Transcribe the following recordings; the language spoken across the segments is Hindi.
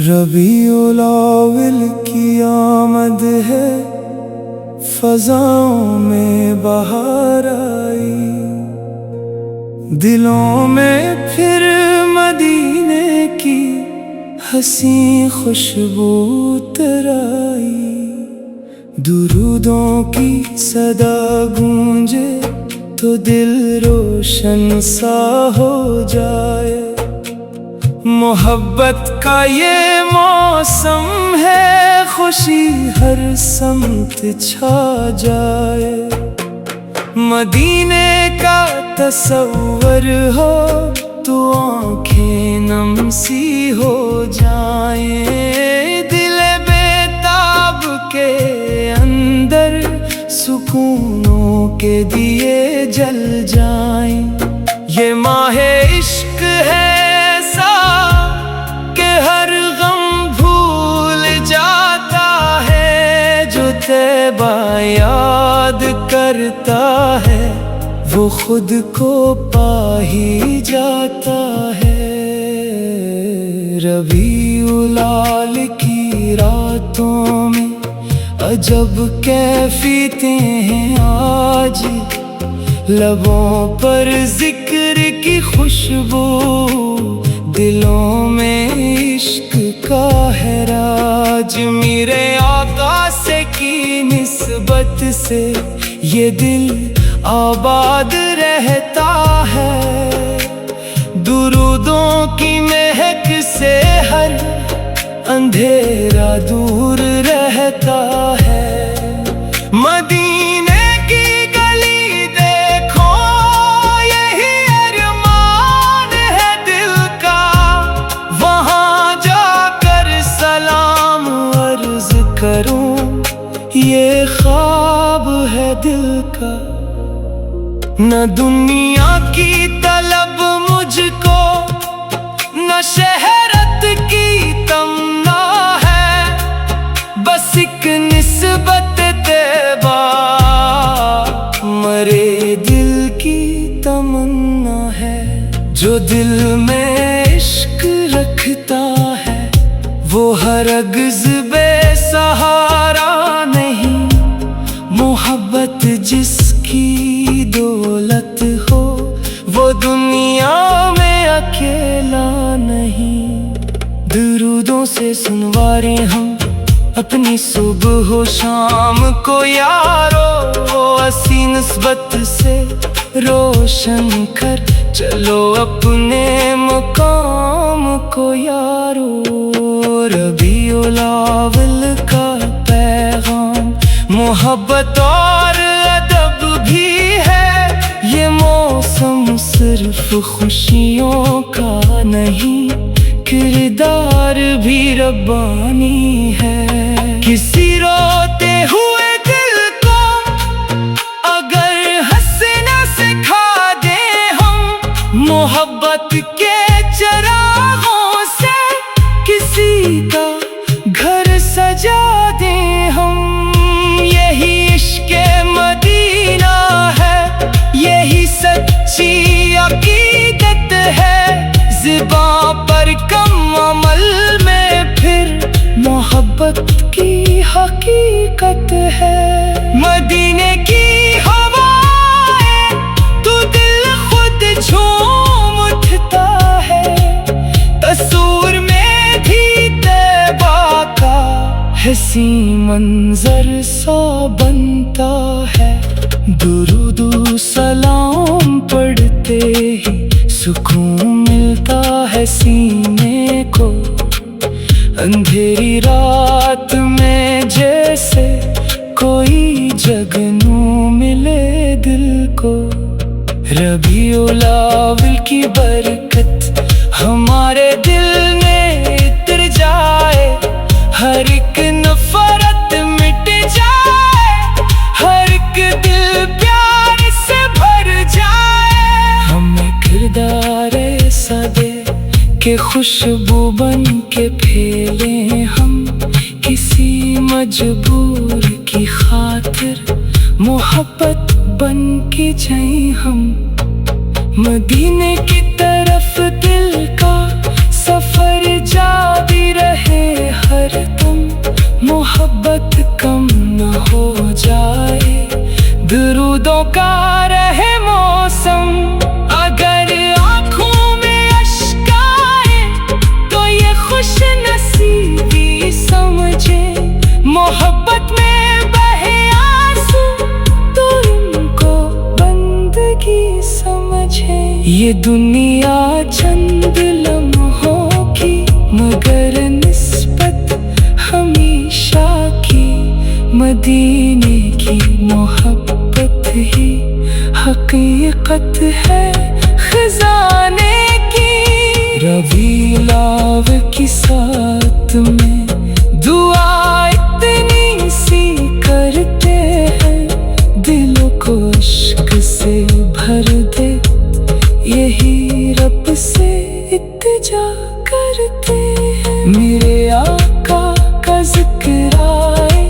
रबीउल अव्वल की आमद है, फज़ाओं में बहार आई, दिलों में फिर मदीने की हसी खुशबू तराई। दुरूदों की सदा गूंजे तो दिल रोशन सा हो जाए। मोहब्बत का ये मौसम है, खुशी हर समत छा जाए। मदीने का तसव्वुर हो तो आँखें नम सी हो जाएं। दिल बेताब के अंदर सुकूनों के दिए जल जाएं। ये माहे इश्क है कि हर गम भूल जाता है। जो तैबा याद करता है वो खुद को पा ही जाता है। रबीउल अव्वल की रातों में अजब कैफियतें हैं आज। लबों पर जिक्र की खुशबू, दिलों में इश्क का है राज। मेरे आका से की निस्बत से ये दिल आबाद रहता है। दुरूदों की महक से हर अंधेरा दूर रहता है। मदीने की गली देखो, यही अरमान है दिल का। वहाँ जाकर सलाम अर्ज करूं, ये ख्वाब है दिल का। न दुनिया की तलब मुझको, न शहरत की तमन्ना है। बस एक निस्बत तैबा, मरे दिल की तमन्ना है। जो दिल में इश्क रखता है वो हरगिज़ बेसहारा नहीं। मोहब्बत जिसकी दौलत हो वो दुनिया में अकेला नहीं। दुरूदों से सुनवारे हम अपनी सुबह हो शाम को यारो। असी निस्बत से रोशन कर चलो अपने मुकाम को यारो। रबीउल अव्वल का पैगाम मोहब्बत और अदब भी है। ये मौसम सिर्फ खुशियों का नहीं, किरदार भी रब्बानी है। किसी रोते हुए दिल को अगर हंसना सिखा दे हम, मोहब्बत के चरागों से किसी का घर सजा दे हम। यही इश्क़ मदीना है, यही सच्ची अकीदत है। ज़ुबां पर कम अमल में फिर मोहब्बत की हकीकत है। मदीने की हवाएं तो दिल खुद झूम उठता है। तस्वीर में भी तैबा का हसी मंजर सा बनता है। दुरूद सलाम पढ़ते ही सुकून मिलता है सीने को। अंधेरी रात में जैसे कोई जगनू मिले दिल को। रबीउल अव्वल की बरकत हमारे दिल में इतर जाए। हर एक नफरत मिट जाए, हर एक दिल प्यार से भर जाए। हमें किरदार ऐसा दे के खुशबू बन के फैले हम किसी मजबूर की खातिर, मोहब्बत बन के जाए हम मदीने की तरफ। दिल का सफर जारी रहे हरदम, मोहब्बत कम न हो जाए, दुरूदों का रहे मौसम। अगर आँखों में अश्क आए तो ये खुश नसीबी समझे, मोहब्बत में बहे आंसू तो इनको बंदगी समझे। ये दुनिया चंद लम्हों की मगर निस्बत हमेशा की, मदीने की मोहब्बत ही हकीकत है खजाने की। रबीउल अव्वल की साथ में दुआ इतनी सी करते हैं, दिलों को इश्क से भर दे, यही रब से इल्तिजा करते हैं। मेरे आका का जिक्र आए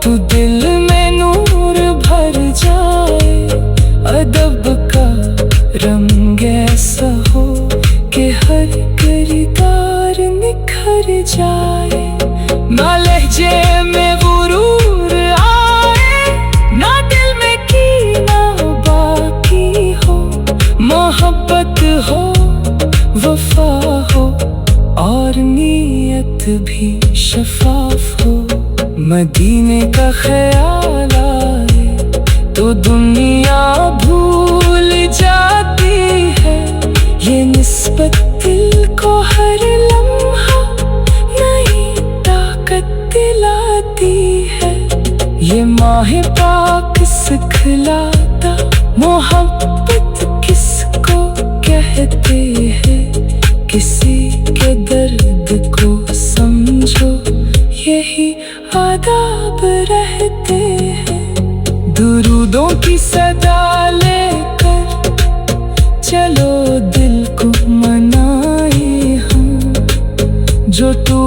तो दिल में नूर भर जाए, अदब का रंग ऐसा हो कि हर किरदार निखर जाए। ना लहजे में गुरूर आए, ना दिल में कीना बाकी हो, मोहब्बत हो वफा हो और नीयत भी शफाफ हो। मदीने का ख्याल आए तो दुनिया भूल जाती है, ये निस्बत दिल को हर लम्हा नई ताकत दिलाती है। ये माह पाक सिखलाता मोहब्बत किसको कहते हैं, किसी के दर्द को समझो, यही आदाब रहते हैं। दुरूदों की सदा लेकर चलो दिल को मनाए हम, जो टूटे